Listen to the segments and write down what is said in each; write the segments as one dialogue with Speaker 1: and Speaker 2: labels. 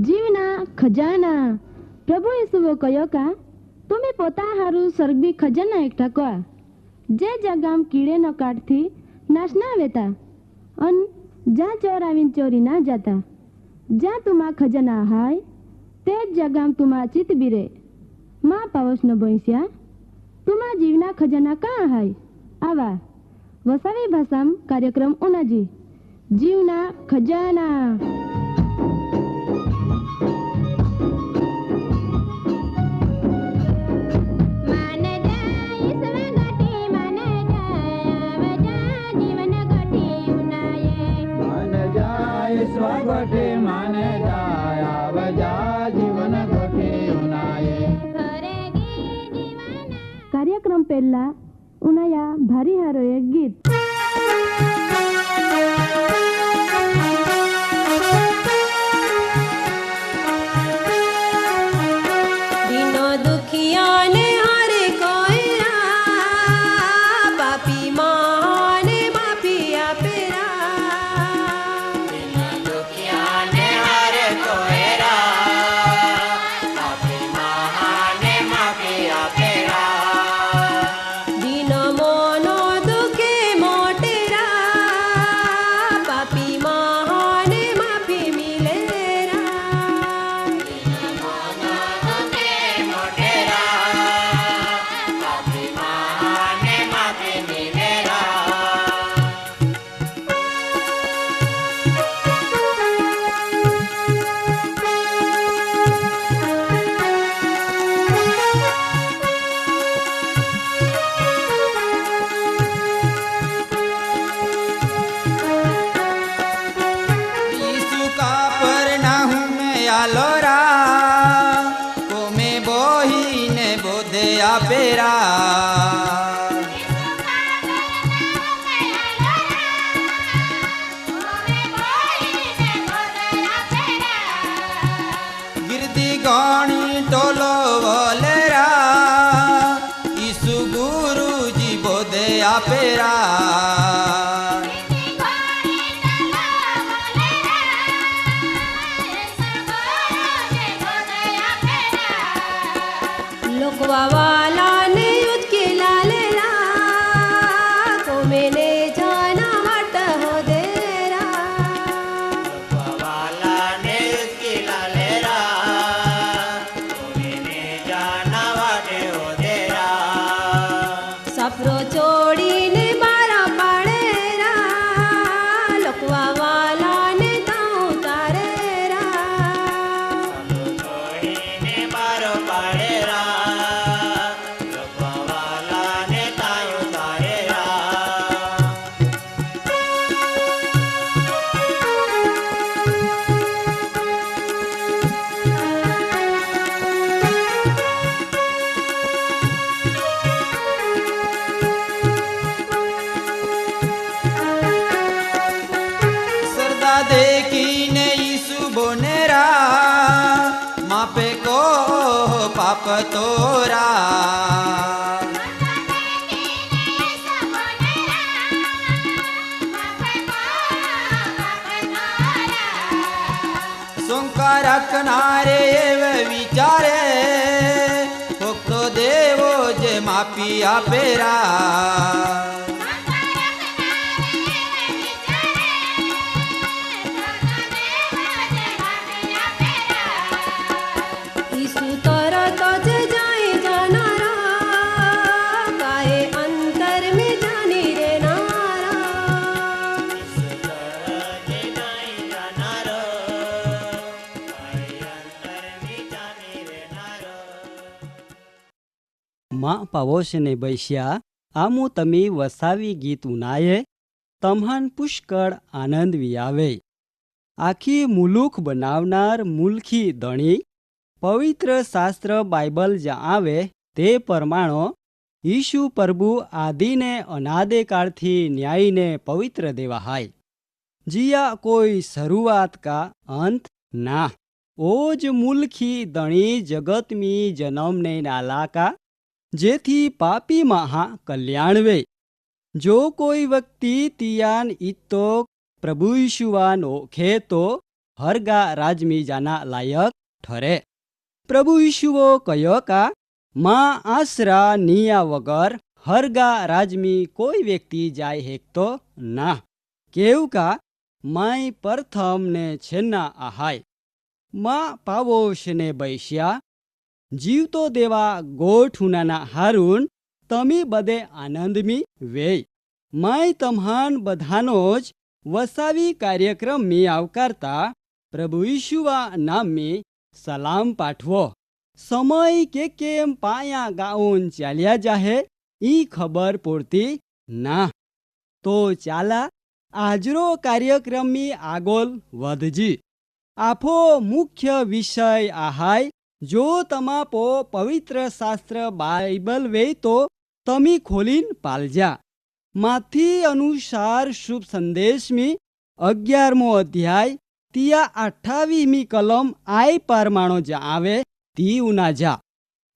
Speaker 1: जीवना खजाना प्रभु येशुओ कयो का तुम्हें पोता हारू स्वर्गीय खजाना एकठा कोआ जे जगाम कीड़े न काटथी नाश ना वेता अन जा चोर आवीन चोरी ना जाता जा तुमा खजाना हाय ते जगाम तुमा चित बीरे माँ पावस न बोईस्या तुमा जीवना खजाना कहाँ हाय आवा वसावी भाषाम कार्यक्रम उनाजी जीवना खजाना। कार्यक्रम पहला उनाया भारी हारो एक गीत
Speaker 2: तोरा सोंकार रखनारे विचारे फक्त देवो जे माफी आपेरा
Speaker 3: माँ पावोश ने बैस्या आमु तमी वसावी गीत उनाये तमहन पुष्कळ आनंद वियावे आखी मुलुक बनावनार मुलखी धणी पवित्र शास्त्र बाइबल ज्या आवे ते परमाणो यीशु प्रभु आदि ने अनादे काल थी न्यायी ने पवित्र देवा हाय जिया कोई शुरुआत का अंत ना ओज मुलखी धणी जगत में जन्म ने नाला का जेथी पापी महा कल्याण वे जो कोई व्यक्ति तियान इतो प्रभु यीशुवान ओखे तो હરગા રાજમી જાના લાયક ઠરે. પ્રભુ ઈશુઓ કહ્યો કા માં આશરા નિયા વગર હરગા રાજમી કોઈ વ્યક્તિ જાય હેકતો ના. કેવું કા માય પ્રથમ ને છેન્ના આહાય. માં પાવોશ ને બૈસ્યા જીવતો દેવા ગોઠુનાના હારૂન તમે બધે આનંદમી વેય. માય તમ્હાન બધાનો જ વસાવી કાર્યક્રમમી આવકારતા પ્રભુ ઈશુવા નામમી સલામ પાઠવો. સમય કે કેમ પાયા ગાઉન ચાલ્યા જાહે ઈ ખબર પૂરતી ના. તો ચાલા આજરો કાર્યક્રમમી આગોલ વધજી. આફો મુખ્ય વિષય આહાય. જો તમાપો પવિત્ર શાસ્ત્ર બાઇબલ વેય તો તમે ખોલીને પાલજા. માથી અનુસાર શુભ સંદેશમી 11મો અધ્યાય તિયા 28મી કલમ આય પરમાણો જા આવે તી ઉના જા.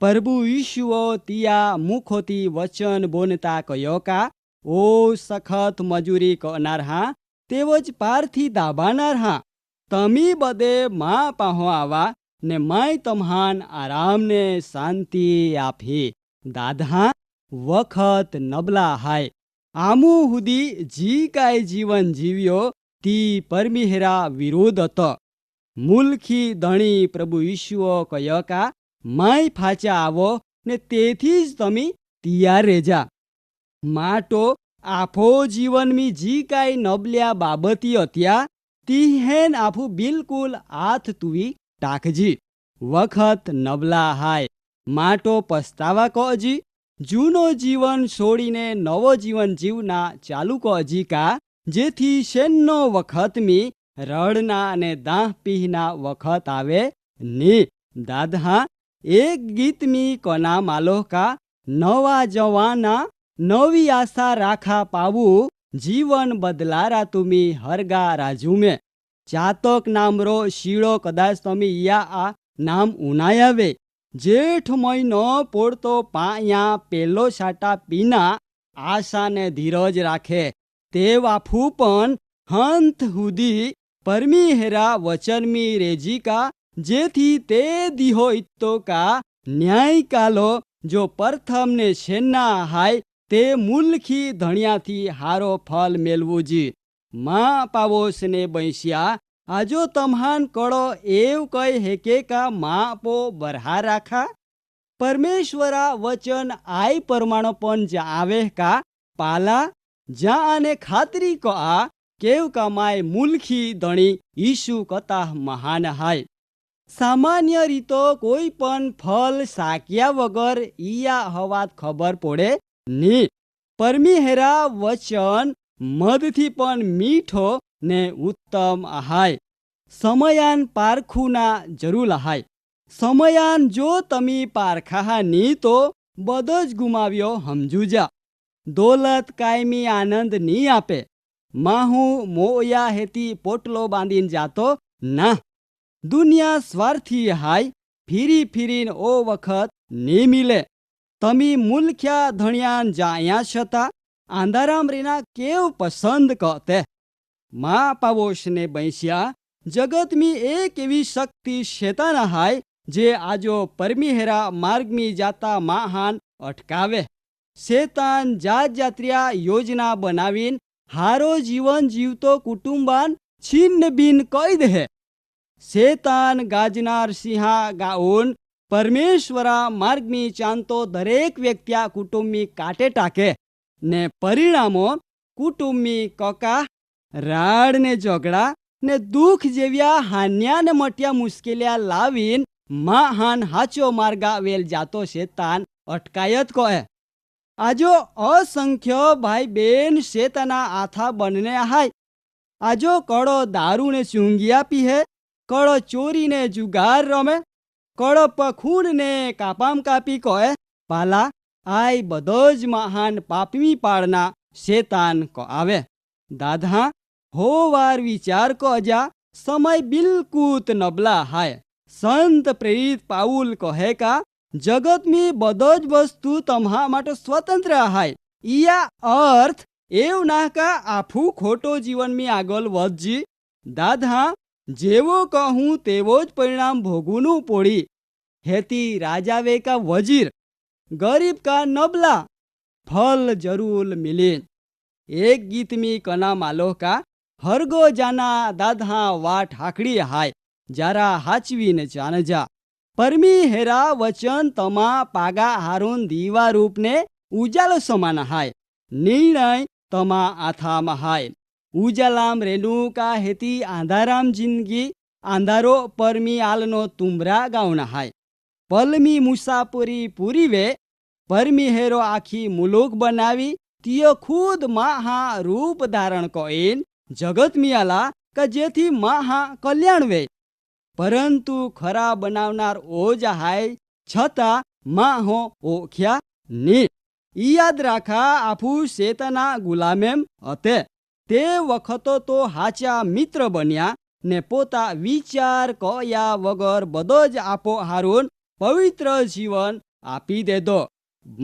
Speaker 3: પ્રભુ ઈશુઓ તિયા મુખોથી વચન બોનતા કયો કા ઓ સખત મજૂરી કરનાર હા તેવો જ પારથી દાબાનાર હા તમી બધે માં પાહો આવા ને માય તમ્હાન આરામને શાંતિ આપી. દાદા વખત નબલા હાય. આમું હુદી જી કાંઈ જીવન જીવ્યો તી પરમિહેરા વિરોધ હતો. મુલખી ધણી પ્રભુ ઈશુઓ કયો કા માય ફાચા આવો ને તેથી જ તમે તૈયાર રેજા. માટો આફો જીવનમી જી કાંઈ નબલ્યા બાબતી અત્યા તી હેન આફું બિલકુલ હાથ તુવી ટાકજી. વખત નબલા હાય. માટો પસ્તાવા કોજી જૂનો જીવન છોડીને નવો જીવન જીવના ચાલુ કોજી કા જેથી શેનનો વખતમી રડના અને દાહ પીહના વખત આવે ને. દાદા એક ગીતમી કોના માલો કા નવા જવાના નવી આશા રાખા પાવું જીવન બદલારા તુમી હરગા રાજુમે. ચાતક નામરો શીળો કદાચ તમે યા આ નામ ઉનાયાવે. જેઠ મહિનો પોડતો પાયા પેલો સાટા પીના આશાને ધીરજ રાખે તે વાફું પણ હંત હુદી પરમીહેરા વચનમી રેજીકા જેથી તે દિહો ઇત્તો કા ન્યાય કાલો જો પ્રથમને શેના હાય તે મુલખી ધણિયાથી હારો ફલ મેળવું જી. માં પાવોસને બૈસ્યા આજો તમ્હાન કળો એવ કઈ હેકે કા માપો બરહા રાખા. પરમેશ્વરા વચન આય પરમાણો પણ જા આવે કા પાલા જા આને ખાતરી કો આ કેવ કા માય મુલખી ધણી ઈશુ કતા મહાન હાય. સામાન્ય રીતો કોઈ પણ ફલ સાક્યા વગર ઈયા હવાત ખબર પડે ની. પરમિહેરા વચન મધથી પણ મીઠો ને ઉત્તમ આહાય. સમયાન પારખુના જરૂર આહાય. સમયાન જો તમે પારખા ની તો બધો જ ગુમાવ્યો સમજુજા. દોલત કાયમી આનંદ ની આપે. માહું મોયા હેતી પોટલો બાંધીને જાતો ના. દુનિયા સ્વાર્થી હાય. ફીરી ફીરીને ઓ વખત ની મિલે. તમે મુલખ્યા ધણિયાન જાયા છતા આંધારામ રીના કેવ પસંદ કતે. માં પાવોશને બૈસ્યા જગતમી એક એવી શક્તિ શેતાન હાય જે આજો પરમિહેરા માર્ગમી જાતા માહાન અટકાવે. શેતાન જાત જાત્રિયા યોજના બનાવીને હારો જીવન જીવતો કુટુંબાન છિન્ન બિન કહી દે. શેતાન ગાજનાર સિંહા ગાઉન પરમેશ્વરા માર્ગમી ચાંતો દરેક વ્યક્તિયા કુટુંબી કાટે ટાકે ને પરિણામો કુટુંબી કકા રાડ ને ઝઘડા ને દુઃખ જેવ્યા હાન્યા ને મટ્યા મુશ્કેલિયા લાવીને મહાન હાચો માર્ગા વેલ જાતો શેતાન અટકાયત કહે. આજો અસંખ્ય ભાઈ બેન શેતાના આથા બનને હાય. આજો કળો દારૂ ને ચૂંગિયા પીહે, કળો ચોરીને જુગાર રમે, કળો પખૂન ને કાપામ કાપી કહે. પાલા આય બધો જ મહાન પાપમી પાડના શેતાન કો આવે. દાદા હો વાર વિચાર કો અજા સમય બિલકુત નબલા હાય. સંત પ્રેરિત પાઉલ કહે કા જગતમી બધો જ વસ્તુ તમારા માટે સ્વતંત્ર હાય. ઈયા અર્થ એવું ના કા આફું ખોટો જીવનમી આગળ વધજી. દાદા જેવો કહું તેવો જ પરિણામ ભોગવું પડી. हेती राजावे का वजीर, गरीब का नबला, फल जरूर मिले. एक गीत में कना मालो का हरगो जाना दाधा वाट हाकड़ी हाय, जारा हाचवी ने जान जा. परमी हेरा वचन तमा पागा हारून दीवा रूप ने उजालो समान हाय, निर्णय तमा आथाम हाय. उजालाम रेणु का हेती आंधाराम जिंदगी, आंधारो परमी आलनो तुमरा गावना हाय. पलमी मुसाफरी पूरी वे, परमी हेरो आखी मुलुक बनावी, तियो खुद महा रूप धारण कोइन जगत में आला का जेथी महा कल्याण वे. परंतु खरा बनावनार ओज हाय छता माहो ओख्या नी. याद राखा आपू शेतना गुलामेम अते. ते वखतो तो हाचा मित्र बन्या ने पोता विचार कया वगर बदोज आपो हारून पवित्र जीवन आपी दे दो.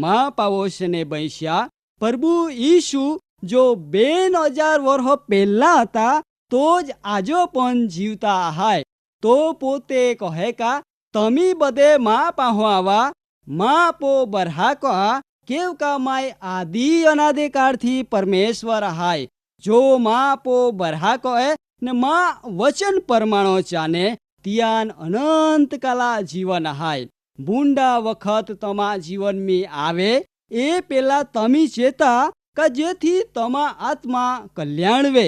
Speaker 3: माँ पावोश ने बैश्या प्रभु यीशु जो 2000 वर्ष पहला था तो ज आजो पण जीवता हाय. तो पोते कहे का तमी बदे माँ पाहो आवा. माँ पो बरहा कहा केव का माय आदि अनादि काल थी परमेश्वर हाय. जो माँ पो बरहा कहे ने माँ वचन परमाणो चाने तियान अनंत काला जीवन हाय. बूंडा वखत तमा जीवन में आवे ए पेला तमी चेता का जेथी तमा आत्मा कल्याण वे.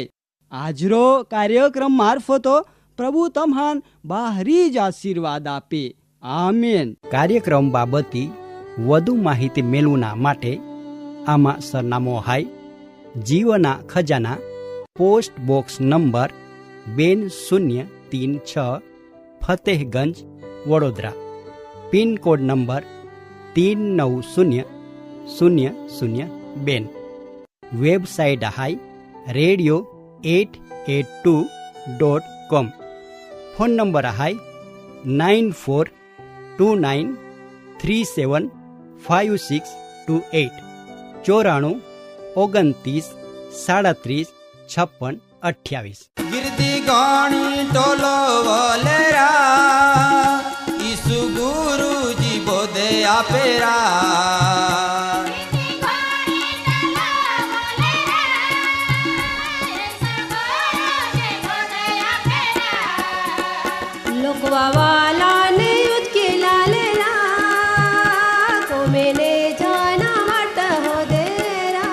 Speaker 3: आजरो कार्यक्रम मार्फतो प्रभु तम्हान बाहरी ज आशीर्वाद आपे. आमेन.
Speaker 4: कार्यक्रम बाबती વધુ માહિતી મેળવના માટે આમાં સરનામો હાય જીવના ખજાના, post box number 2036, Fatehganj, Vadodara. Pincode number 390002. Website હાય radio882.com. ફોન નંબર હાય 9429375628. 94 29 37 56 28.
Speaker 2: गिरदी गाणी टोलो वलेरा, ईसु गुरु जी बोधे आपेरा.
Speaker 5: लोकवाला ने उसके लालेला को मैंने जाना मट हो देरा.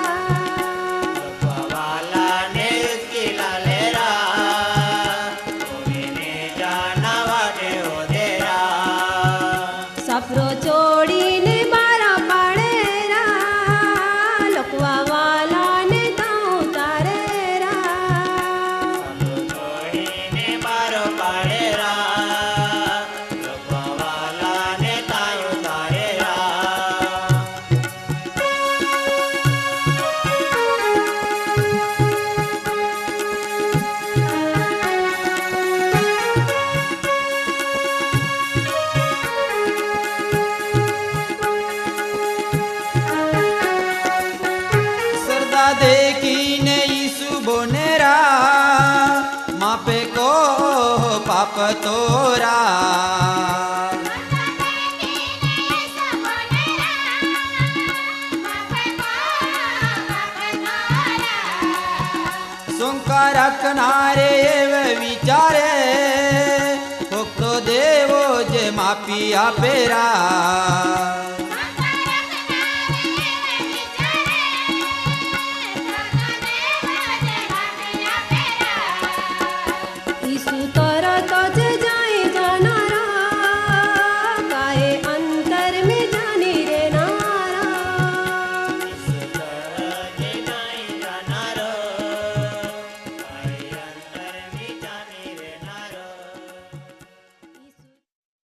Speaker 6: लोकवाला ने उसके लालेला को मैंने जाना मट हो देरा.
Speaker 5: सफरो छोड़ी ने बारा पाड़ेरा, लोकवाला ने ताऊ तारेरा.
Speaker 6: छोड़ीने मारो पाड़ेरा, लोकवाला ने तायो तारेरा.
Speaker 2: सरदा देखीने ईसु बोनेरा, मापे को पाप तोरा. सोंका रखनारे एव विचारे, फक्त देवो जे मापी आपेरा.